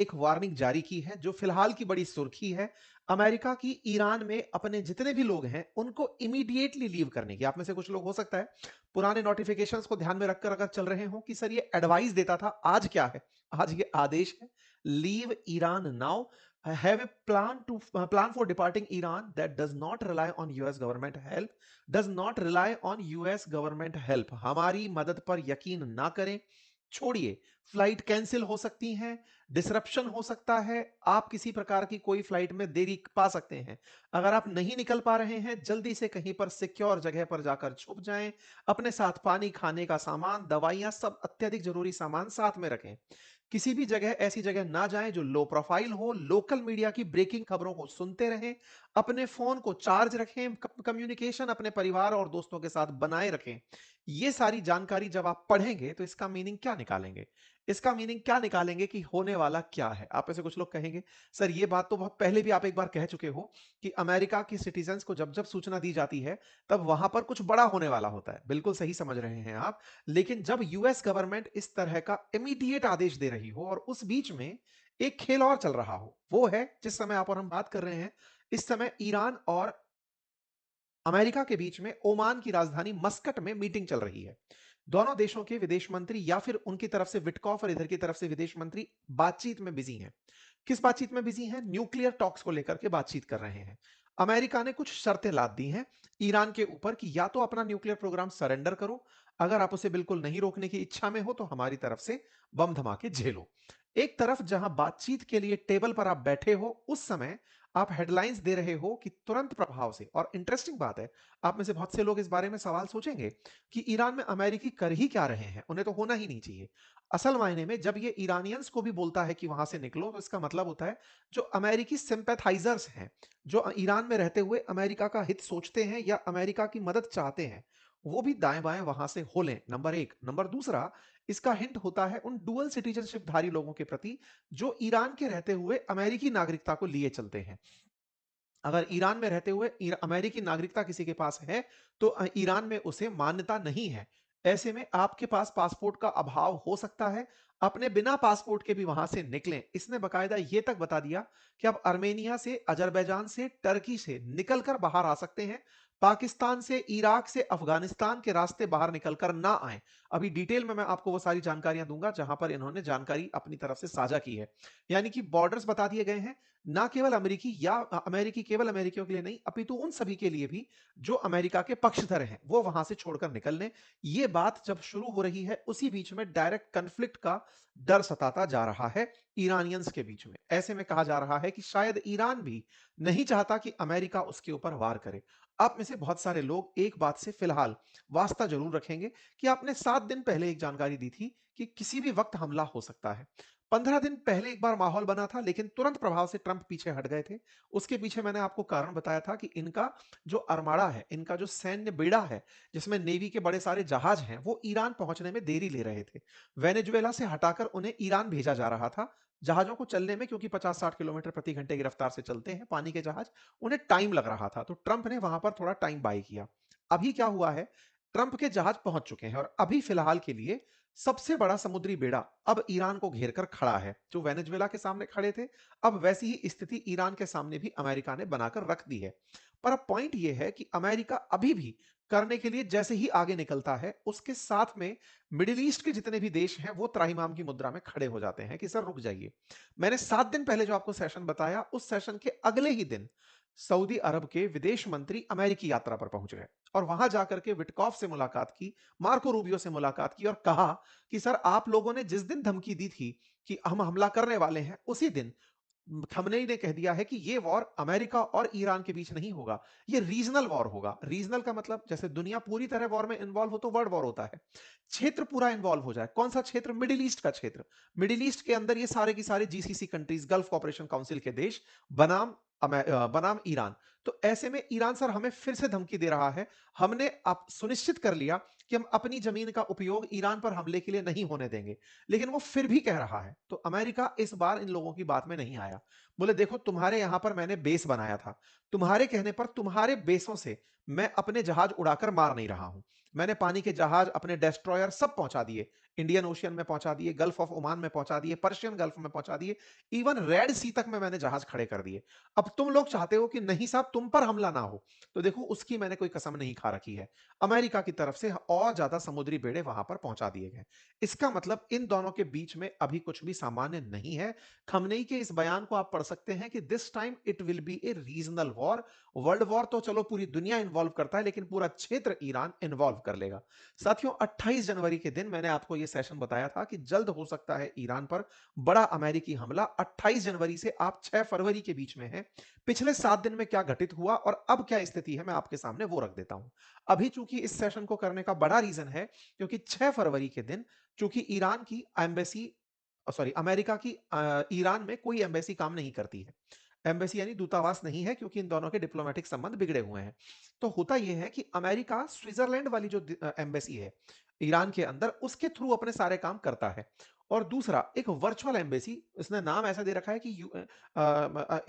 एक वार्निंग जारी की है जो फिलहाल की बड़ी सुर्खी है अमेरिका की ईरान में अपने जितने भी लोग हैं उनको इमीडिएटली लीव करने की। आप में से कुछ लोग हो सकता है पुराने नोटिफिकेशंस को ध्यान में रखकर अगर चल रहे हो कि सर ये एडवाइस देता था, आज क्या है? आज ये आदेश है, leave Iran now, have a plan for departing Iran that does not rely on US government help, does not rely on US government help। हमारी मदद पर यकीन ना करें, छोड़िए। फ्लाइट कैंसिल हो सकती हैं, डिसरप्शन हो सकता है, आप किसी प्रकार की कोई फ्लाइट में देरी पा सकते हैं। अगर आप नहीं निकल पा रहे हैं, जल्दी से कहीं पर सिक्योर जगह पर जाकर छुप जाएं। अपने साथ पानी, खाने का सामान, दवाइयां, सब अत्यधिक जरूरी सामान साथ में रखें। किसी भी जगह ऐसी जगह ना जाएं जो लो प्रोफाइल हो। लोकल मीडिया की ब्रेकिंग खबरों को सुनते रहें। अपने फोन को चार्ज रखें। कम्युनिकेशन अपने परिवार और दोस्तों के साथ बनाए रखें। ये सारी जानकारी जब आप पढ़ेंगे तो इसका मीनिंग क्या निकालेंगे? इसका मीनिंग क्या निकालेंगे कि होने वाला क्या है? आप में से कुछ लोग कहेंगे, सर ये बात तो बहुत पहले भी आप एक बार कह चुके हो कि अमेरिका के सिटीजन्स को जब जब सूचना दी जाती है तब वहां पर कुछ बड़ा होने वाला होता है। बिल्कुल सही समझ रहे हैं आप। लेकिन जब यूएस गवर्नमेंट इस तरह का इमीडिएट आदेश दे रही हो और उस बीच में एक खेल और चल रहा हो, वो है जिस समय आप और हम बात कर रहे हैं, इस समय ईरान और अमेरिका के बीच में ओमान की राजधानी मस्कट में मीटिंग चल रही है। दोनों देशों के विदेश मंत्री या फिर उनकी तरफ से विटकॉफ और इधर की तरफ से विदेश मंत्री बातचीत में बिजी हैं। किस बातचीत में बिजी हैं? न्यूक्लियर टॉक्स को लेकर के बातचीत कर रहे हैं। अमेरिका ने कुछ शर्तें लाद दी हैं ईरान के ऊपर कि या तो अपना न्यूक्लियर प्रोग्राम सरेंडर करो, अगर आप उसे बिल्कुल नहीं रोकने की इच्छा में हो तो हमारी तरफ से बम धमाके झेलो। एक तरफ जहां बातचीत के लिए टेबल पर आप बैठे हो, उस समय आप हेडलाइंस दे रहे हो कि तुरंत प्रभाव से, और इंटरेस्टिंग बात है, आप में से बहुत से लोग इस बारे में सवाल सोचेंगे कि ईरान में अमेरिकी कर ही क्या रहे हैं, उन्हें तो होना ही नहीं चाहिए। असल मायने में जब ये ईरानियंस को भी बोलता है कि वहां से निकलो, तो इसका मतलब होता है जो अमेरिकी सिंपैथाइजर्स हैं, जो ईरान में रहते हुए अमेरिका का हित सोचते हैं या अमेरिका की मदद चाहते हैं, वो भी दाएं बाएं वहां से हो लें। नंबर एक। नंबर दूसरा, इसका हिंट होता है उन डुअल सिटीजनशिप धारी लोगों के प्रति जो ईरान के रहते हुए अमेरिकी नागरिकता को लिए चलते हैं। अगर ईरान में रहते हुए अमेरिकी नागरिकता किसी के पास है तो ईरान में उसे मान्यता नहीं है। ऐसे में आपके पास पासपोर्ट का अभाव हो सकता है, अपने बिना पासपोर्ट के भी वहां से निकलें। इसने बकायदा ये तक बता दिया कि आप अर्मेनिया से, अजरबैजान से, टर्की से निकलकर बाहर आ सकते हैं। पाकिस्तान से, इराक से, अफगानिस्तान के रास्ते बाहर निकलकर ना आए। अभी डिटेल में मैं आपको वो सारी जानकारियां दूंगा जहां पर इन्होंने जानकारी अपनी तरफ से साझा की है। यानी कि बॉर्डर्स बता दिए गए हैं, ना केवल अमेरिकी या अमेरिकी केवल अमेरिकियों के लिए नहीं, अपितु उन सभी के लिए भी जो अमेरिका के पक्षधर हैं, वो वहां से छोड़कर निकल लें। ये बात जब शुरू हो रही है, उसी बीच में डायरेक्ट कन्फ्लिक्ट का डर सताता जा रहा है ईरानियंस के बीच में। ऐसे में कहा जा रहा है कि शायद ईरान भी नहीं चाहता कि अमेरिका उसके ऊपर वार करे। आप में से बहुत सारे लोग एक बात से फिलहाल वास्ता जरूर रखेंगे कि आपने 7 दिन पहले एक जानकारी दी थी कि किसी भी वक्त हमला हो सकता है। 15 दिन पहले एक बार माहौल बना था, लेकिन तुरंत प्रभाव से ट्रंप पीछे हट गए थे। उसके पीछे मैंने आपको कारण बताया था कि इनका जो अरमाड़ा है, इनका जो सैन्य बेड़ा है, जिसमें नेवी के बड़े सारे जहाज हैं, वो ईरान पहुंचने में देरी ले रहे थे। वेनेजुएला से हटाकर उन्हें ईरान भेजा जा रहा था जहाजों को चलने में, क्योंकि 50-60 किलोमीटर प्रति घंटे की रफ्तार से चलते हैं पानी के जहाज, उन्हें टाइम लग रहा था, तो ट्रंप ने वहां पर थोड़ा टाइम बाय किया। अभी क्या हुआ है, ट्रंप के जहाज पहुंच चुके हैं और अभी फिलहाल के लिए सबसे बड़ा समुद्री बेड़ा अब ईरान को घेर कर खड़ा है। जो वेनेजुएला के सामने खड़े थे, अब वैसी ही स्थिति ईरान के सामने भी अमेरिका ने बनाकर रख दी है। पर अब पॉइंट यह है कि अमेरिका अभी भी करने के लिए जैसे ही आगे निकलता है, उसके साथ में मिडिल ईस्ट के जितने भी देश हैं वो त्राहिमाम की मुद्रा में खड़े हो जाते हैं कि सर रुक जाइए। मैंने 7 दिन पहले जो आपको सेशन बताया, उस सेशन के अगले ही दिन सऊदी अरब के विदेश मंत्री अमेरिकी यात्रा पर पहुंच गए और वहां जाकर के विटकॉफ से मुलाकात की, मार्को रूबियो से मुलाकात की और कहा कि सर आप लोगों ने जिस दिन धमकी दी थी कि हम हमला करने वाले हैं, उसी दिन खमनेई ने कह दिया है कि ये वॉर अमेरिका और ईरान के बीच नहीं होगा, ये रीजनल वॉर होगा। रीजनल का मतलब जैसे दुनिया पूरी तरह वॉर में इन्वॉल्व हो तो वर्ल्ड वॉर होता है, क्षेत्र पूरा इन्वॉल्व हो जाए। कौन सा क्षेत्र? मिडिल ईस्ट का क्षेत्र। मिडिल ईस्ट के अंदर ये सारे की सारे GCC countries, Gulf Cooperation Council के देश बनाम बनाम ईरान। तो ऐसे में ईरान सर हमें फिर से धमकी दे रहा है। हमने अब सुनिश्चित कर लिया कि हम अपनी ज़मीन का उपयोग ईरान पर हमले के लिए नहीं होने देंगे। लेकिन वो फिर भी कह रहा है। तो अमेरिका इस बार इन लोगों की बात में नहीं आया। बोले देखो तुम्हारे यहाँ पर मैंने बेस बनाया था। तुम्हारे कहने पर तुम्हारे बेसों से मैं अपने जहाज उड़ाकर मार नहीं रहा हूँ। मैंने पानी के जहाज, अपने डेस्ट्रॉयर सब पहुँचा दिए। इंडियन ओशियन में पहुँचा दिए, गल्फ ऑफ ओमान में पहुँचा दिए, पर्शियन गल्फ में पहुँचा दिए, इवन रेड सी तक में मैंने जहाज खड़े कर दिए। अब तुम लोग चाहते हो कि नहीं साहब तुम पर हमला ना हो। तो देखो उसकी मैंने कोई कसम नहीं खा रखी है। अमेरिका की तरफ से और ज्यादा समुद्री बेड़े वहां पर पहुंचा दिए गए। इसका मतलब इन दोनों के बीच में अभी कुछ भी सामान्य नहीं है। खमनेई के इस बयान को आप पढ़ सकते हैं कि this time it will be A regional war. World war तो चलो पूरी दुनिया इन्वॉल्व करता है, लेकिन पूरा क्षेत्र ईरान इन्वॉल्व कर लेगा। साथियों 28 जनवरी के दिन मैंने आपको यह सेशन बताया था कि जल्द हो सकता है ईरान पर बड़ा अमेरिकी हमला। 28 जनवरी से आप 6 फरवरी के बीच में है। पिछले 7 दिन में क्या घटित हुआ और अब क्या स्थिति है मैं आपके सामने वो रख देता हूं। अभी चूंकि इस सेशन को करने का बड़ा रीजन है क्योंकि 6 फरवरी के दिन चूंकि ईरान की एम्बेसी, सॉरी अमेरिका की ईरान में कोई एम्बेसी काम नहीं करती है। एम्बेसी यानी दूतावास नहीं है क्योंकि इन दोनों के डिप्लोमेटिक संबंध बिगड़े हुए हैं। तो होता यह है कि अमेरिका स्विट्जरलैंड वाली जो एम्बेसी है ईरान के अंदर, उसके थ्रू अपने सारे काम करता है। और दूसरा एक वर्चुअल एम्बेसी, इसने नाम ऐसा दे रखा है कि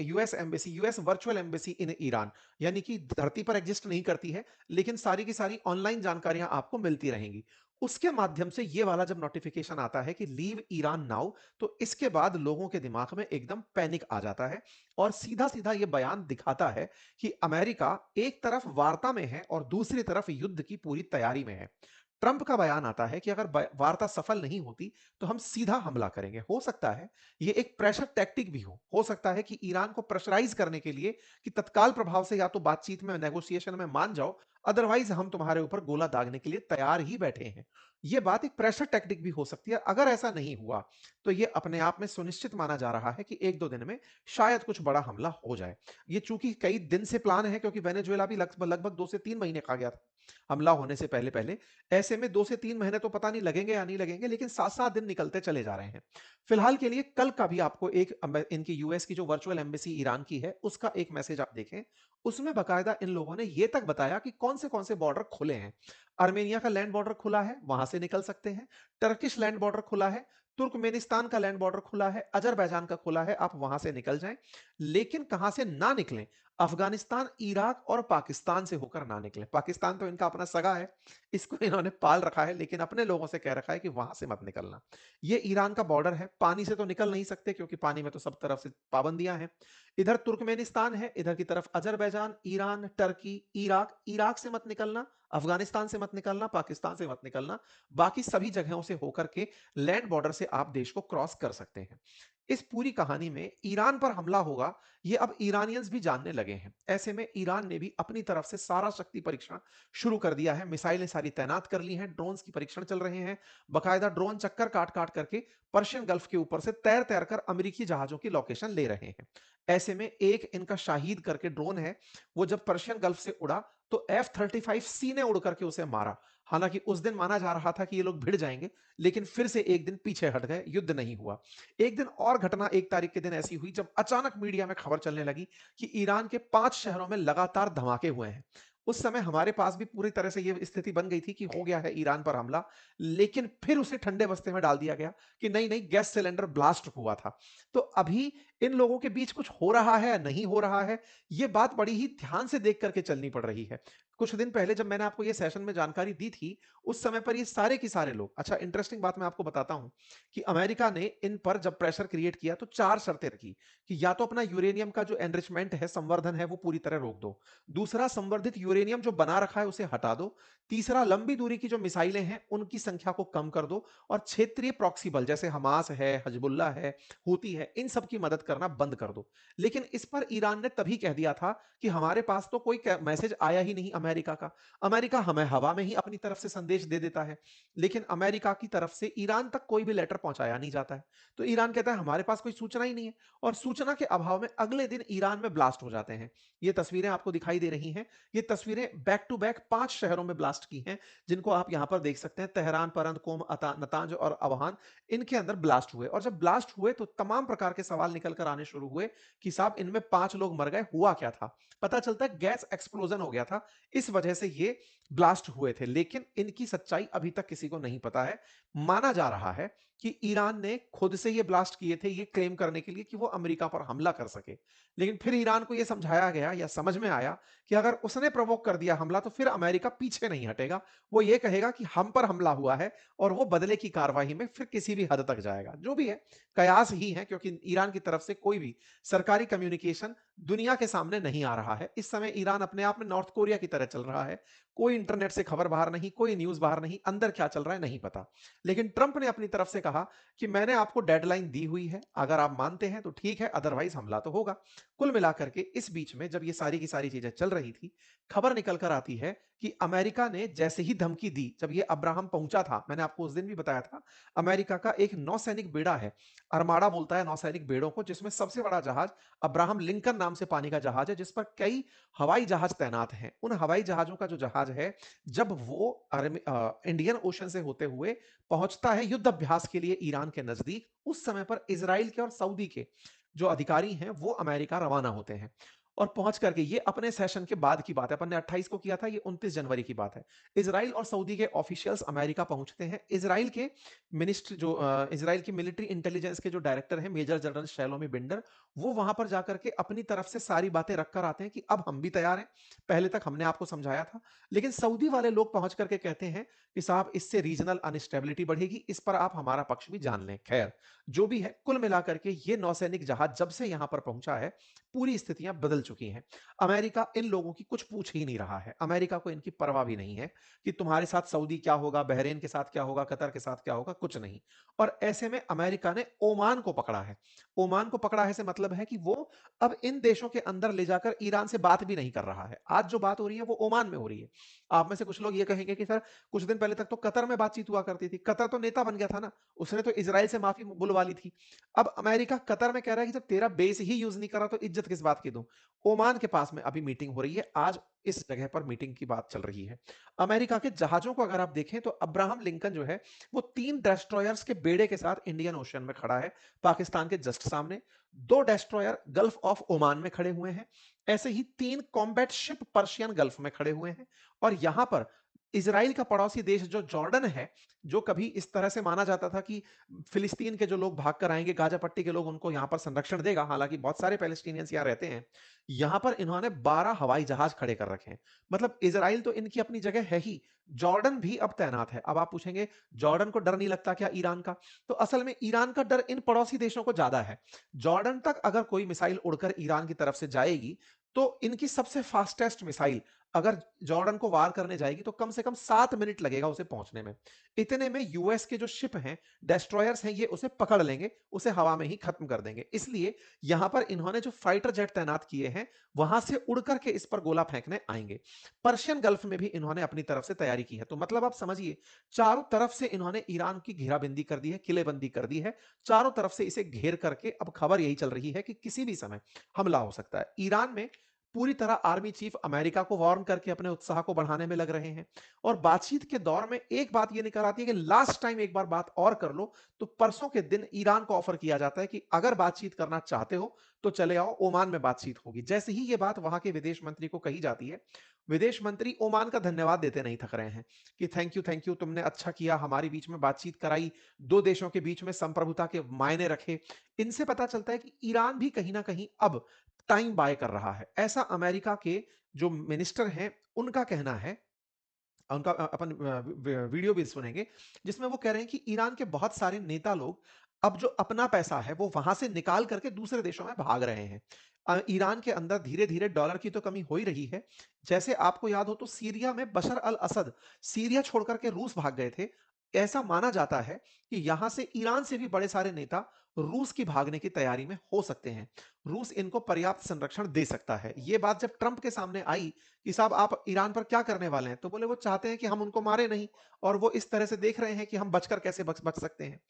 US embassy, US virtual embassy in Iran, यानी कि धरती पर एग्जिस्ट नहीं करती है लेकिन सारी की सारी ऑनलाइन जानकारियां आपको मिलती रहेंगी। उसके माध्यम से ये वाला जब नोटिफिकेशन आता है कि लीव ईरान नाउ, तो इसके बाद लोगों के दिमाग में एकदम पैनिक आ जाता है और सीधा सीधा ये बयान दिखाता है कि अमेरिका एक तरफ वार्ता में है और दूसरी तरफ युद्ध की पूरी तैयारी में है। ट्रंप का बयान आता है कि अगर वार्ता सफल नहीं होती तो हम सीधा हमला करेंगे। हो सकता है ये एक प्रेशर टैक्टिक भी हो सकता है कि ईरान को प्रेशराइज करने के लिए कि तत्काल प्रभाव से या तो बातचीत में, नेगोशिएशन में मान जाओ, अदरवाइज हम तुम्हारे ऊपर गोला दागने के लिए तैयार ही बैठे हैं। ये बात एक प्रेशर टैक्टिक भी हो सकती है। अगर ऐसा नहीं हुआ तो ये अपने आप में सुनिश्चित माना जा रहा है कि एक दो दिन में शायद कुछ बड़ा हमला हो जाए। ये चूंकि कई दिन से प्लान है क्योंकि वेनेजुएला भी लगभग लगभग 2 से 3 महीने खा गया था हमला होने से पहले पहले। ऐसे में 2 से 3 महीने तो पता नहीं लगेंगे या नहीं लगेंगे, लेकिन 7-7 दिन निकलते चले जा रहे हैं। फिलहाल के लिए कल का भी आपको एक इनकी यूएस की जो वर्चुअल एम्बेसी ईरान की है उसका एक मैसेज आप देखें। उसमें बकायदा इन लोगों ने ये तक बताया कि कौन से बॉर्डर खुले हैं। आर्मेनिया का लैंड बॉर्डर खुला है, वहां से निकल सकते हैं। टर्किश लैंड बॉर्डर खुला है, तुर्कमेनिस्तान का लैंड बॉर्डर खुला है, अजरबैजान का खुला है, आप वहां से निकल जाएं। लेकिन कहां से ना निकलें? अफगानिस्तान, इराक और पाकिस्तान से होकर ना निकले। पाकिस्तान तो इनका अपना सगा है, इसको इन्होंने पाल रखा है, लेकिन अपने लोगों से कह रखा है कि वहां से मत निकलना। ये ईरान का बॉर्डर है, पानी से तो निकल नहीं सकते क्योंकि पानी में तो सब तरफ से पाबंदियां हैं। इधर तुर्कमेनिस्तान है, इधर की तरफ Azerbaijan, Iran, Turkey, Iraq. Iraq से मत निकलना, अफगानिस्तान से मत निकलना, पाकिस्तान से मत निकलना। बाकी सभी जगहों से होकर के लैंड बॉर्डर से आप देश को क्रॉस कर सकते हैं। इस पूरी कहानी में ईरान पर हमला होगा ये अब ईरानियंस भी जानने लगे हैं। ऐसे में ईरान ने भी अपनी तरफ से सारा शक्ति परीक्षण शुरू कर दिया है। मिसाइलें सारी तैनात कर ली हैं, ड्रोन्स की परीक्षण चल रहे हैं। बकायदा ड्रोन चक्कर काट काट करके पर्शियन गल्फ के ऊपर से तैर तैर कर अमेरिकी जहाजों की लोकेशन ले रहे हैं। ऐसे में एक इनका शाहीद करके ड्रोन है, वो जब पर्शियन गल्फ से उड़ा तो F-35C ने उड़ करके उसे मारा। हालांकि उस दिन माना जा रहा था कि ये लोग भिड़ जाएंगे, लेकिन फिर से एक दिन पीछे हट गए, युद्ध नहीं हुआ। एक दिन और घटना 1 तारीख के दिन ऐसी हुई जब अचानक मीडिया में खबर चलने लगी कि ईरान के 5 शहरों में लगातार धमाके हुए हैं। उस समय हमारे पास भी पूरी तरह से यह स्थिति बन गई थी कि हो गया है ईरान पर हमला, लेकिन फिर उसे ठंडे बस्ते में डाल दिया गया कि नहीं नहीं, गैस सिलेंडर ब्लास्ट हुआ था। तो अभी इन लोगों के बीच कुछ हो रहा है या नहीं हो रहा है, ये बात बड़ी ही ध्यान से देख करके चलनी पड़ रही है। कुछ दिन पहले जब मैंने आपको ये सेशन में जानकारी दी थी, उस समय पर ये सारे के सारे लोग, अच्छा इंटरेस्टिंग बात मैं आपको बताता हूं कि अमेरिका ने इन पर जब प्रेशर क्रिएट किया तो 4 शर्तें रखी कि या तो अपना यूरेनियम का जो एनरिचमेंट है, संवर्धन है, वो पूरी तरह रोक दो। दूसरा, संवर्धित यूरेनियम जो बना रखा है उसे हटा दो। तीसरा, लंबी दूरी की जो मिसाइलें हैं उनकी संख्या को कम कर दो। और क्षेत्रीय प्रॉक्सी बल जैसे हमास है, हजबुल्ला है, हूती है, इन सब की मदद करना बंद कर दो। लेकिन इस पर ईरान ने तभी कह दिया था कि हमारे पास तो कोई मैसेज आया ही नहीं अमेरिका का। अमेरिका हमें हवा में ही अपनी तरफ से संदेश दे देता है, लेकिन अमेरिका की तरफ से ईरान तक कोई भी लेटर पहुंचाया नहीं जाता है। तो ईरान कहता है हमारे पास कोई सूचना ही नहीं है, और सूचना के अभाव में अगले दिन ईरान में ब्लास्ट हो जाते हैं। ये तस्वीरें आपको दिखाई दे रही हैं। ये तस्वीरें बैक टू बैक 5 शहरों में ब्लास्ट की हैं, जिनको आप यहां पर देख सकते हैं। तेहरान, परंद, कोम, नतांज और अबहान, इनके अंदर ब्लास्ट हुए। और जब ब्लास्ट हुए तो तमाम प्रकार के सवाल निकल कर आने शुरू हुए कि साहब इनमें 5 लोग मर गए, हुआ क्या था? पता चलता है गैस एक्सप्लोजन हो गया था, इस वजह से ये ब्लास्ट हुए थे। लेकिन इनकी सच्चाई अभी तक किसी को नहीं पता है। माना जा रहा है कि ईरान ने खुद से ये ब्लास्ट किए थे, ये क्लेम करने के लिए कि वो अमेरिका पर हमला कर सके। लेकिन फिर ईरान को ये समझाया गया या समझ में आया कि अगर उसने प्रोवोक कर दिया हमला तो फिर अमेरिका पीछे नहीं हटेगा। वो ये कहेगा कि हम पर हमला हुआ है, और वो बदले की कार्रवाई में फिर किसी भी हद तक जाएगा। जो भी है, कयास ही है, क्योंकि ईरान की तरफ से कोई भी सरकारी कम्युनिकेशन दुनिया के सामने नहीं आ रहा है। इस समय ईरान अपने आप में नॉर्थ कोरिया की तरह चल रहा है। कोई इंटरनेट से खबर बाहर नहीं, कोई न्यूज़ बाहर नहीं, अंदर क्या चल रहा है नहीं पता। लेकिन ट्रंप ने अपनी तरफ से कहा कि मैंने आपको डेडलाइन दी हुई है, अगर आप मानते हैं तो ठीक है, अदरवाइज हमला तो होगा। कुल मिलाकर के इस बीच में जब ये सारी की सारी चीजें चल रही थी, खबर निकल कर आती है कि अमेरिका ने जैसे ही धमकी दी, जब ये अब्राहम पहुंचा था, मैंने आपको उस दिन भी बताया था, अमेरिका का एक नौसैनिक बेड़ा है, अरमाडा बोलता है नौसैनिक बेड़ों को, जिसमें सबसे बड़ा जहाज अब्राहम लिंकन नाम से पानी का जहाज है, जिस पर कई हवाई जहाज तैनात हैं। उन हवाई जहाजों का जो जहाज है, जब वो इंडियन ओशन से होते हुए पहुंचता है युद्ध अभ्यास के लिए ईरान के नजदीक, उस समय पर इजराइल के और सऊदी के जो अधिकारी हैं वो अमेरिका रवाना होते हैं। और पहुंच करके, ये अपने सेशन के बाद की बात है, अपन ने 28 को किया था, ये 29 जनवरी की बात है। इजराइल और सऊदी के ऑफिशियल्स अमेरिका पहुंचते हैं। इजराइल के मिनिस्टर जो इजराइल की मिलिट्री इंटेलिजेंस के जो डायरेक्टर हैं, मेजर जनरल शैलोमी बिंडर, वो वहां पर जाकर के अपनी तरफ से सारी बातें रख कर आते हैं कि अब हम भी तैयार हैं, पहले तक हमने आपको समझाया था। लेकिन सऊदी वाले लोग पहुंच करके कहते हैं कि साहब इससे रीजनल अनस्टेबिलिटी बढ़ेगी, इस पर आप हमारा पक्ष भी जान लें। खैर, जो भी है, कुल मिलाकर के ये नौसैनिक जहाज जब से यहां पर पहुंचा है, पूरी स्थितियां बदल चुकी हैं। अमेरिका इन लोगों की कुछ पूछ ही नहीं रहा है। अमेरिका को इनकी परवाह भी नहीं है कि तुम्हारे साथ सऊदी क्या होगा, बहरीन के साथ क्या होगा, कतर के साथ क्या होगा, कुछ नहीं। और ऐसे में अमेरिका ने ओमान को पकड़ा है। ओमान को पकड़ा है से मतलब है कि वो अब इन देशों के अंदर ले जाकर ईरान से बात भी नहीं कर रहा है। आज जो बात हो रही है वो ओमान में हो रही है। आप में से कुछ लोग ये कहेंगे कि सर, कुछ दिन पहले तक तो कतर में बातचीत हुआ करती थी। कतर तो नेता बन गया था ना, उसने तो इजराइल से माफी बुलवा ली थी। अब अमेरिका कतर में कह रहा है कि जब तेरा बेस ही यूज नहीं कर रहा तो इज्जत किस बात की दूं। ओमान के पास में अभी मीटिंग हो रही है, आज इस जगह पर मीटिंग की बात चल रही है। अमेरिका के जहाजों को अगर आप देखें तो अब्राहम लिंकन जो है, वो 3 डेस्ट्रॉयर्स के बेड़े के साथ इंडियन ओशन में खड़ा है, पाकिस्तान के जस्ट सामने। 2 डेस्ट्रॉयर गल्फ ऑफ ओमान में खड़े हुए हैं। ऐसे ही 3 कॉम्बैट शिप पर्शियन गल्फ में खड़े हुए हैं। और यहां पर इजराइल का पड़ोसी देश जो जॉर्डन है, जो कभी इस तरह से माना जाता था कि फिलिस्तीन के जो लोग भाग कर आएंगे, गाजा पट्टी के लोग, उनको यहां पर संरक्षण देगा, हालांकि बहुत सारे पैलेस्टीनियंस यहां रहते हैं, यहां पर इन्होंने 12 हवाई जहाज खड़े कर रखे हैं। मतलब इजराइल तो इनकी अपनी जगह है ही, जॉर्डन भी अब तैनात है। अब आप पूछेंगे जॉर्डन को डर नहीं लगता क्या ईरान का? तो असल में ईरान का डर इन पड़ोसी देशों को ज्यादा है। जॉर्डन तक अगर कोई मिसाइल उड़कर ईरान की तरफ से जाएगी, तो इनकी सबसे फास्टेस्ट मिसाइल अगर जॉर्डन को वार करने जाएगी तो कम से कम 7 मिनट लगेगा उसे पहुंचने में। इतने में यूएस के जो शिप हैं, डेस्ट्रॉयर्स हैं, ये उसे पकड़ लेंगे, उसे हवा में ही खत्म कर देंगे। इसलिए यहां पर इन्होंने जो फाइटर जेट तैनात किए हैं, वहां से उड़ करके इस पर गोला फेंकने आएंगे। पर्शियन गल्फ में भी इन्होंने अपनी तरफ से तैयारी की है। तो मतलब आप समझिए, चारों तरफ से इन्होंने ईरान की घेराबंदी कर दी है, किलेबंदी कर दी है, चारों तरफ से इसे घेर करके अब खबर यही चल रही है कि किसी भी समय हमला हो सकता है। ईरान में पूरी तरह आर्मी चीफ अमेरिका को वार्न करके अपने उत्साह को बढ़ाने में लग रहे हैं। और बातचीत के दौर में एक बात यह निकल आती है कि लास्ट टाइम एक बार बात और कर लो, तो परसों के दिन ईरान को ऑफर किया जाता है कि अगर बातचीत करना चाहते हो तो चले आओ, ओमान में बातचीत होगी। जैसे ही यह बात वहां के विदेश मंत्री को कही जाती है, विदेश मंत्री ओमान का धन्यवाद देते नहीं थक रहे हैं कि थैंक यू, तुमने अच्छा किया, हमारे बीच में बातचीत कराई, दो देशों के बीच में संप्रभुता के मायने रखे। इनसे पता चलता है कि ईरान भी कहीं ना कहीं अब टाइम बाय कर रहा है। ऐसा अमेरिका के जो मिनिस्टर हैं उनका कहना है। उनका अपन वीडियो भी सुनेंगे, जिसमें वो कह रहे हैं कि ईरान के बहुत सारे नेता लोग अब जो अपना पैसा है वो वहां से निकाल करके दूसरे देशों में भाग रहे हैं। ईरान के अंदर धीरे धीरे डॉलर की तो कमी हो ही रही है। जैसे आपको याद हो तो सीरिया में बशर अल असद सीरिया छोड़कर के रूस भाग गए थे। ऐसा माना जाता है कि यहां से ईरान से भी बड़े सारे नेता रूस की भागने की तैयारी में हो सकते हैं। रूस इनको पर्याप्त संरक्षण दे सकता है। ये बात जब ट्रंप के सामने आई कि साहब आप ईरान पर क्या करने वाले हैं? तो बोले वो चाहते हैं कि हम उनको मारे नहीं और वो इस तरह से देख रहे हैं कि हम बचकर कैसे बच बच सकते हैं।